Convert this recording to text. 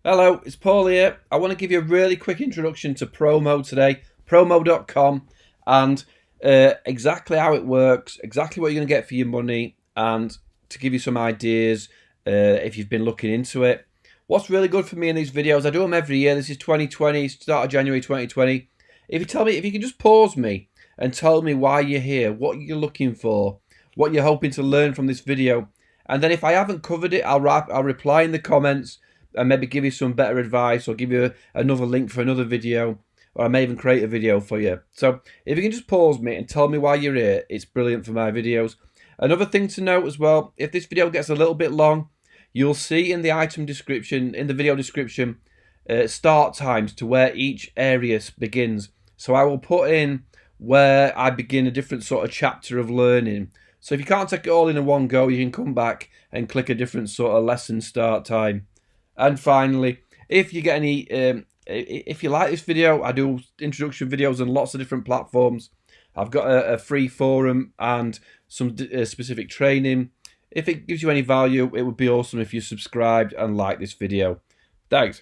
Hello, it's Paul here. I want to give you a really quick introduction to Promo today, promo.com, and exactly how it works, exactly what you're going to get for your money, and to give you some ideas if you've been looking into it. What's really good for me in these videos, I do them every year. This is 2020, start of January 2020. If you can just pause me and tell me why you're here, what you're looking for, what you're hoping to learn from this video, and then if I haven't covered it, I'll reply in the comments and maybe give you some better advice or give you another link for another video, or I may even create a video for you. So if you can just pause me and tell me why you're here, it's brilliant for my videos. Another thing to note as well, if this video gets a little bit long, you'll see in the item description, in the video description, start times to where each area begins. So I will put in where I begin a different sort of chapter of learning. So if you can't take it all in one go, you can come back and click a different sort of lesson start time. And finally, if you get any, if you like this video, I do introduction videos on lots of different platforms. I've got a free forum and some specific training. If it gives you any value, it would be awesome if you subscribed and like this video. Thanks.